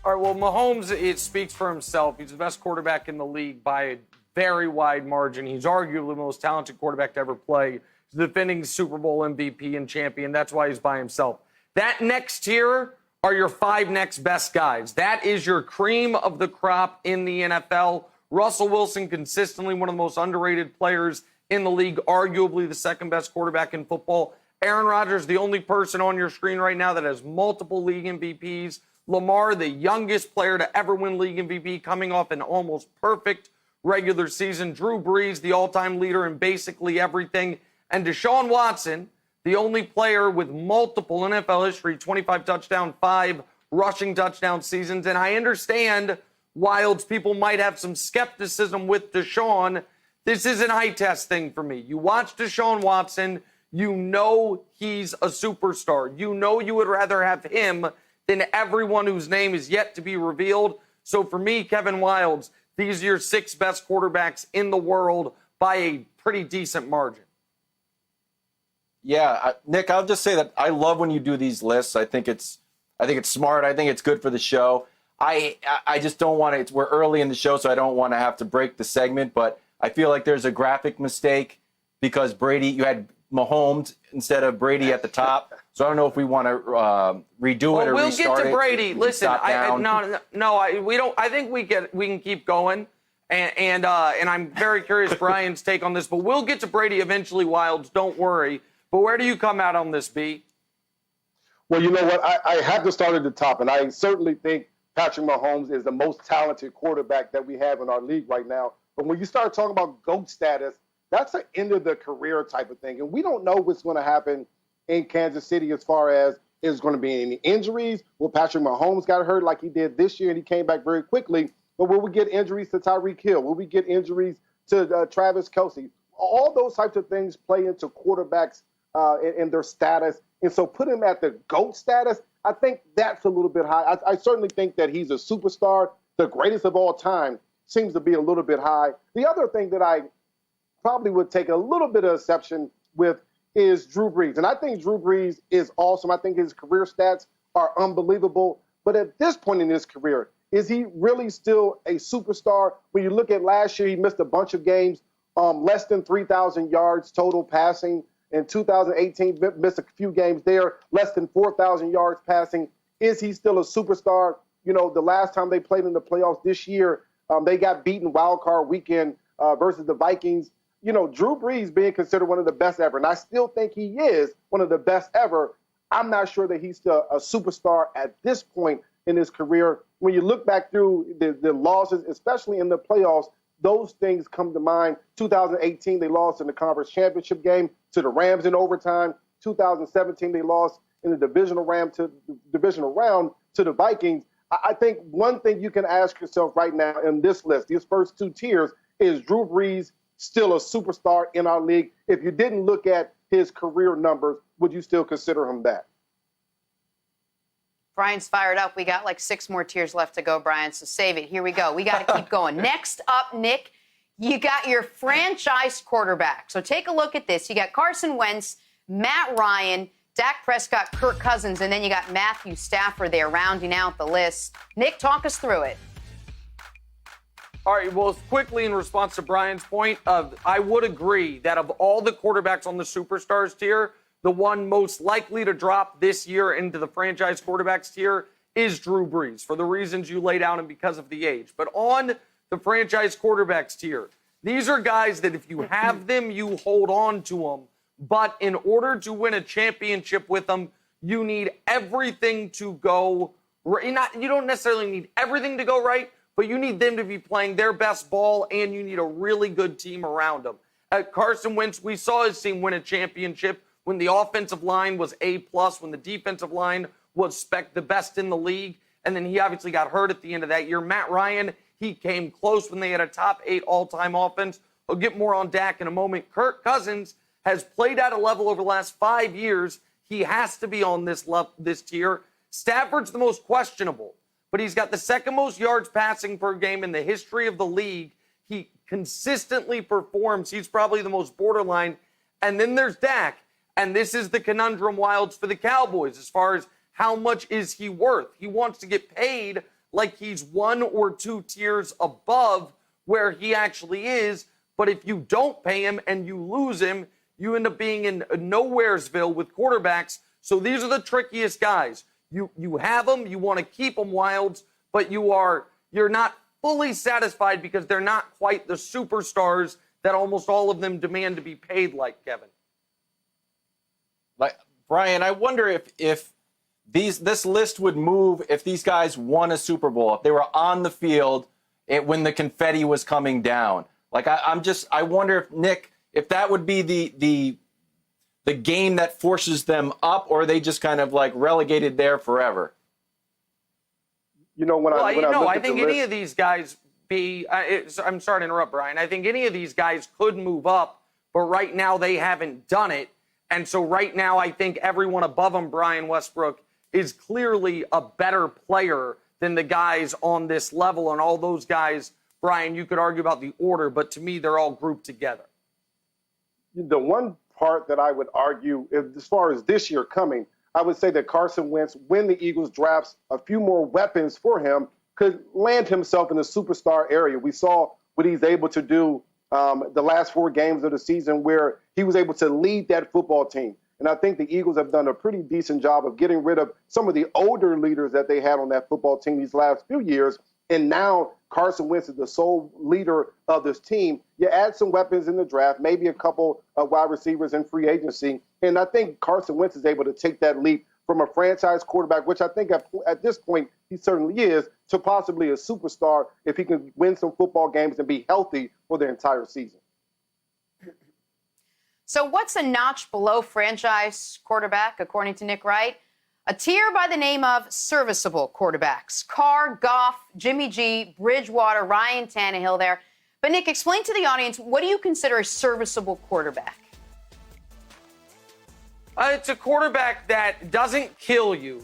All right, well, Mahomes, it speaks for himself. He's the best quarterback in the league by a very wide margin. He's arguably the most talented quarterback to ever play. He's the defending Super Bowl MVP and champion. That's why he's by himself. That next tier are your 5 next best guys. That is your cream of the crop in the NFL. Russell Wilson, consistently one of the most underrated players in the league, arguably the second best quarterback in football. Aaron Rodgers, the only person on your screen right now that has multiple league MVPs. Lamar, the youngest player to ever win league MVP, coming off an almost perfect regular season. Drew Brees, the all-time leader in basically everything. And Deshaun Watson, the only player with multiple NFL history, 25 touchdown, 5 rushing touchdown seasons. And I understand, Wilds, people might have some skepticism with Deshaun. This is an eye test thing for me. You watch Deshaun Watson, you know he's a superstar. You know you would rather have him than everyone whose name is yet to be revealed. So for me, Kevin Wilds, these are your 6 best quarterbacks in the world by a pretty decent margin. Yeah, Nick, I'll just say that I love when you do these lists. I think it's smart. I think it's good for the show. I just don't want to. We're early in the show, so I don't want to have to break the segment. But I feel like there's a graphic mistake because you had Mahomes instead of Brady at the top. So I don't know if we want to redo it or we'll restart it. Get to Brady. Listen, we don't. I think we can keep going, and I'm very curious Brian's take on this. But we'll get to Brady eventually, Wilds. Don't worry. But where do you come out on this, B? Well, you know what? I have to start at the top, and I certainly think Patrick Mahomes is the most talented quarterback that we have in our league right now. But when you start talking about GOAT status, that's an end-of-the-career type of thing. And we don't know what's going to happen in Kansas City as far as is going to be any injuries. Will Patrick Mahomes got hurt like he did this year, and he came back very quickly? But will we get injuries to Tyreek Hill? Will we get injuries to Travis Kelce? All those types of things play into quarterbacks and their status. And so put him at the GOAT status, I think that's a little bit high. I certainly think that he's a superstar. The greatest of all time seems to be a little bit high. The other thing that I probably would take a little bit of exception with is Drew Brees. And I think Drew Brees is awesome. I think his career stats are unbelievable. But at this point in his career, is he really still a superstar? When you look at last year, he missed a bunch of games, less than 3,000 yards total passing. In 2018, missed a few games there, less than 4,000 yards passing. Is he still a superstar? You know, the last time they played in the playoffs this year, they got beaten wild card weekend versus the Vikings. You know, Drew Brees being considered one of the best ever, and I still think he is one of the best ever. I'm not sure that he's still a superstar at this point in his career. When you look back through the losses, especially in the playoffs, those things come to mind. 2018, they lost in the conference championship game to the Rams in overtime. 2017, they lost in the divisional round to the Vikings. I think one thing you can ask yourself right now in this list, these first 2 tiers, is Drew Brees still a superstar in our league? If you didn't look at his career numbers, would you still consider him that? Brian's fired up. We got like 6 more tiers left to go, Brian, so save it. Here we go. We got to keep going. Next up, Nick, you got your franchise quarterback. So take a look at this. You got Carson Wentz, Matt Ryan, Dak Prescott, Kirk Cousins, and then you got Matthew Stafford there rounding out the list. Nick, talk us through it. All right, well, quickly in response to Brian's point, I would agree that of all the quarterbacks on the superstars tier, the one most likely to drop this year into the franchise quarterbacks tier is Drew Brees, for the reasons you laid out and because of the age. But on the franchise quarterbacks tier, these are guys that if you have them, you hold on to them. But in order to win a championship with them, you need everything to go right. You don't necessarily need everything to go right, but you need them to be playing their best ball, and you need a really good team around them. Carson Wentz, we saw his team win a championship when the offensive line was A+, when the defensive line was the best in the league, and then he obviously got hurt at the end of that year. Matt Ryan, he came close when they had a top 8 all-time offense. I'll get more on Dak in a moment. Kirk Cousins has played at a level over the last 5 years. He has to be on this tier. Stafford's the most questionable, but he's got the second most yards passing per game in the history of the league. He consistently performs. He's probably the most borderline. And then there's Dak. And this is the conundrum, Wilds, for the Cowboys as far as how much is he worth. He wants to get paid, like he's 1 or 2 tiers above where he actually is. But if you don't pay him and you lose him, you end up being in nowheresville with quarterbacks. So these are the trickiest guys. You have them, you want to keep them, Wilds, but you're not fully satisfied because they're not quite the superstars that almost all of them demand to be paid like, Kevin. Like, Brian, I wonder if this list would move if these guys won a Super Bowl, if they were on the field when the confetti was coming down. Like, I wonder if, Nick, if that would be the game that forces them up, or are they just kind of like relegated there forever? You know, I think any of these guys I'm sorry to interrupt, Brian. I think any of these guys could move up, but right now they haven't done it. And so right now I think everyone above them, Brian Westbrook, is clearly a better player than the guys on this level. And all those guys, Brian, you could argue about the order, but to me, they're all grouped together. The one part that I would argue, as far as this year coming, I would say that Carson Wentz, when the Eagles drafts a few more weapons for him, could land himself in the superstar area. We saw what he's able to do the last 4 games of the season, where he was able to lead that football team. And I think the Eagles have done a pretty decent job of getting rid of some of the older leaders that they had on that football team these last few years. And now Carson Wentz is the sole leader of this team. You add some weapons in the draft, maybe a couple of wide receivers in free agency. And I think Carson Wentz is able to take that leap from a franchise quarterback, which I think at this point he certainly is, to possibly a superstar if he can win some football games and be healthy for the entire season. So what's a notch below franchise quarterback, according to Nick Wright? A tier by the name of serviceable quarterbacks. Carr, Goff, Jimmy G, Bridgewater, Ryan Tannehill there. But Nick, explain to the audience, what do you consider a serviceable quarterback? It's a quarterback that doesn't kill you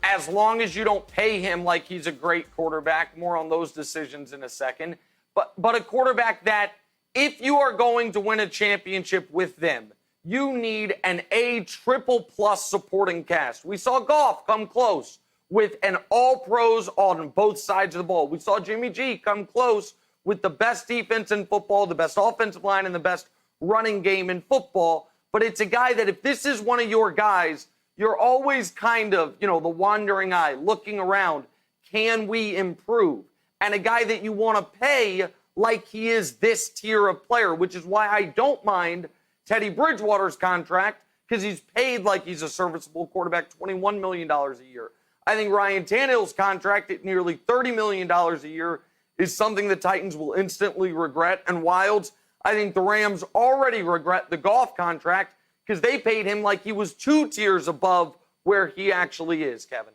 as long as you don't pay him like he's a great quarterback. More on those decisions in a second. But a quarterback that, if you are going to win a championship with them, you need an A triple+ supporting cast. We saw Goff come close with an all-pros on both sides of the ball. We saw Jimmy G come close with the best defense in football, the best offensive line, and the best running game in football. But it's a guy that if this is one of your guys, you're always kind of, the wandering eye, looking around. Can we improve? And a guy that you want to pay like he is this tier of player, which is why I don't mind Teddy Bridgewater's contract, because he's paid like he's a serviceable quarterback, $21 million a year. I think Ryan Tannehill's contract at nearly $30 million a year is something the Titans will instantly regret. And Wilds, I think the Rams already regret the Goff contract because they paid him like he was 2 tiers above where he actually is, Kevin.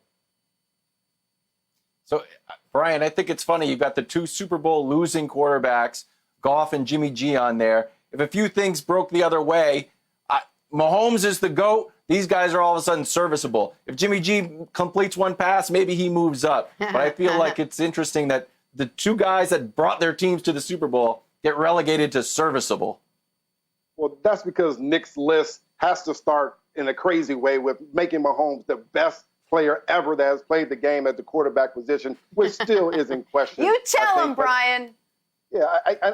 So, Brian, I think it's funny. You've got the 2 Super Bowl losing quarterbacks, Goff and Jimmy G, on there. If a few things broke the other way, Mahomes is the GOAT. These guys are all of a sudden serviceable. If Jimmy G completes one pass, maybe he moves up. But I feel like it's interesting that the 2 guys that brought their teams to the Super Bowl get relegated to serviceable. Well, that's because Nick's list has to start in a crazy way with making Mahomes the best player ever that has played the game at the quarterback position, which still is in question. You tell him, Brian. Yeah,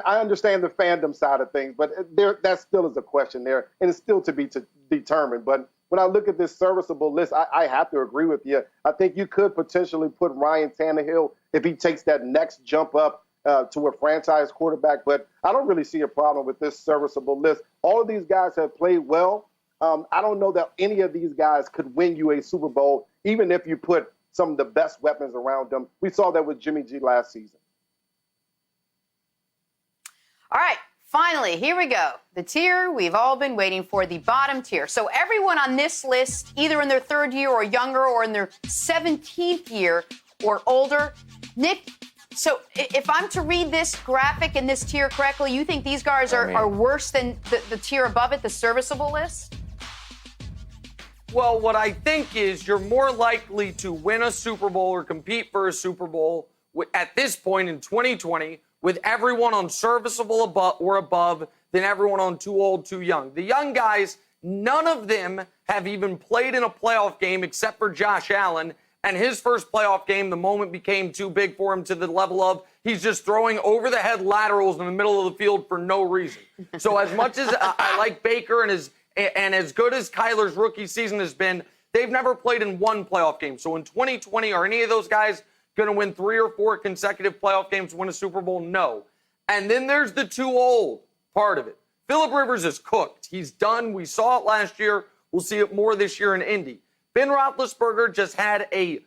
I understand the fandom side of things, but that still is a question there, and it's still to be determined. But when I look at this serviceable list, I have to agree with you. I think you could potentially put Ryan Tannehill if he takes that next jump up to a franchise quarterback, but I don't really see a problem with this serviceable list. All of these guys have played well. I don't know that any of these guys could win you a Super Bowl, even if you put some of the best weapons around them. We saw that with Jimmy G last season. All right, finally, here we go. The tier we've all been waiting for, the bottom tier. So everyone on this list, either in their 3rd year or younger, or in their 17th year or older. Nick, so if I'm to read this graphic in this tier correctly, you think these guys are worse than the tier above it, the serviceable list? Well, what I think is you're more likely to win a Super Bowl or compete for a Super Bowl at this point in 2020 with everyone on serviceable or above than everyone on too old, too young. The young guys, none of them have even played in a playoff game except for Josh Allen, And his first playoff game, the moment became too big for him to the level of he's just throwing over-the-head laterals in the middle of the field for no reason. So as much as I like Baker and as good as Kyler's rookie season has been, they've never played in one playoff game. So in 2020, are any of those guys going to win 3 or 4 consecutive playoff games, win a Super Bowl? No. And then there's the too old part of it. Phillip Rivers is cooked. He's done. We saw it last year. We'll see it more this year in Indy. Ben Roethlisberger just had a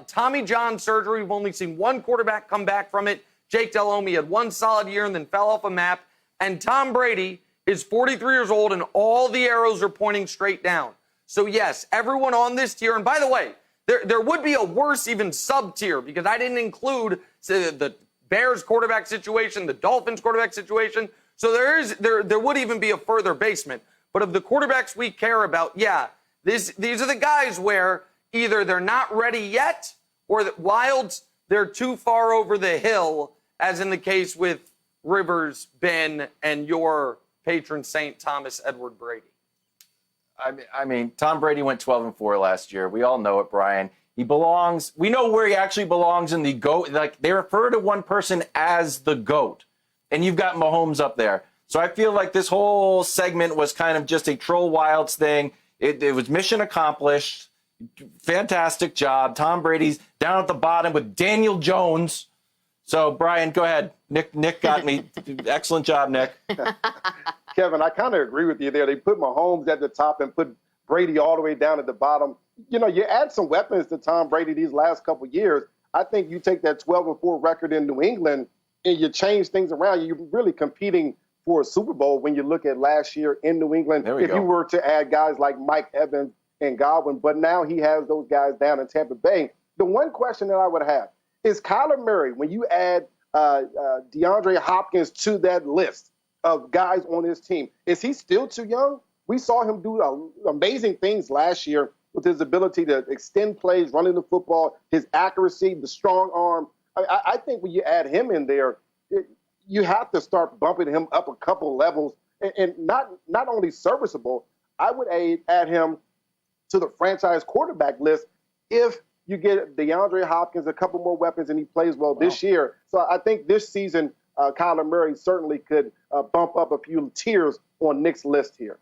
Tommy John surgery. We've only seen one quarterback come back from it. Jake Delhomme had one solid year and then fell off a map. And Tom Brady is 43 years old, and all the arrows are pointing straight down. So, yes, everyone on this tier, and by the way, there would be a worse even sub-tier because I didn't include the Bears quarterback situation, the Dolphins quarterback situation. So there would even be a further basement. But of the quarterbacks we care about, yeah, these are the guys where either they're not ready yet or the Wilds, they're too far over the hill, as in the case with Rivers, Ben, and your patron saint, Thomas Edward Brady. I mean, Tom Brady went 12-4 last year. We all know it, Brian. He belongs. We know where he actually belongs in the GOAT. Like, they refer to one person as the GOAT, and you've got Mahomes up there. So I feel like this whole segment was kind of just a troll Wilds thing. It was mission accomplished. Fantastic job. Tom Brady's down at the bottom with Daniel Jones. So, Brian, go ahead. Nick got me. Excellent job, Nick. Kevin, I kind of agree with you there. They put Mahomes at the top and put Brady all the way down at the bottom. You know, you add some weapons to Tom Brady these last couple of years. I think you take that 12-4 record in New England and you change things around. You're really competing for a Super Bowl when you look at last year in New England. If you were to add guys like Mike Evans and Godwin, but now he has those guys down in Tampa Bay. The one question that I would have is Kyler Murray, when you add DeAndre Hopkins to that list of guys on his team, is he still too young? We saw him do amazing things last year with his ability to extend plays, running the football, his accuracy, the strong arm. I think when you add him in there, you have to start bumping him up a couple levels, and not only serviceable. I would add him to the franchise quarterback list if you get DeAndre Hopkins a couple more weapons and he plays well this year. So I think this season, Kyler Murray certainly could bump up a few tiers on Nick's list here.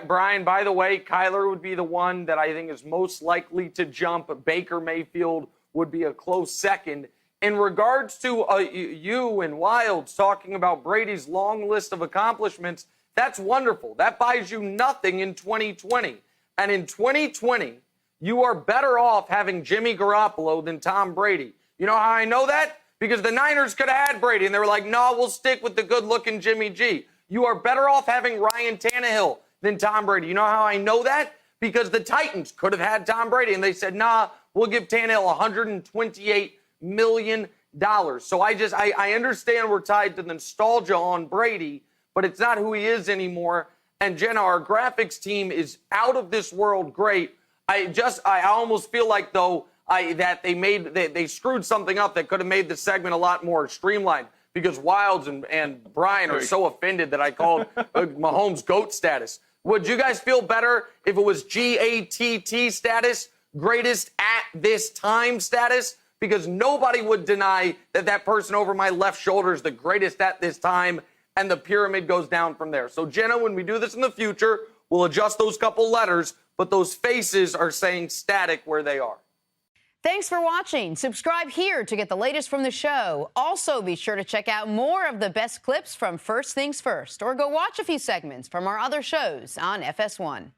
Brian, by the way, Kyler would be the one that I think is most likely to jump. Baker Mayfield would be a close second. In regards to you and Wilds talking about Brady's long list of accomplishments, that's wonderful. That buys you nothing in 2020. And in 2020, you are better off having Jimmy Garoppolo than Tom Brady. You know how I know that? Because the Niners could have had Brady, and they were like, no, we'll stick with the good-looking Jimmy G. You are better off having Ryan Tannehill than Tom Brady. You know how I know that? Because the Titans could have had Tom Brady, and they said, nah, we'll give Tannehill $128 million. So I understand we're tied to the nostalgia on Brady, but it's not who he is anymore. And Jenna, our graphics team is out of this world great. I almost feel like, though, that they screwed something up that could have made the segment a lot more streamlined because Wilds and Brian are so offended that I called Mahomes GOAT status. Would you guys feel better if it was GATT status, greatest at this time status? Because nobody would deny that person over my left shoulder is the greatest at this time, and the pyramid goes down from there. So, Jenna, when we do this in the future, we'll adjust those couple letters, but those faces are saying static where they are. Thanks for watching. Subscribe here to get the latest from the show. Also, be sure to check out more of the best clips from First Things First, or go watch a few segments from our other shows on FS1.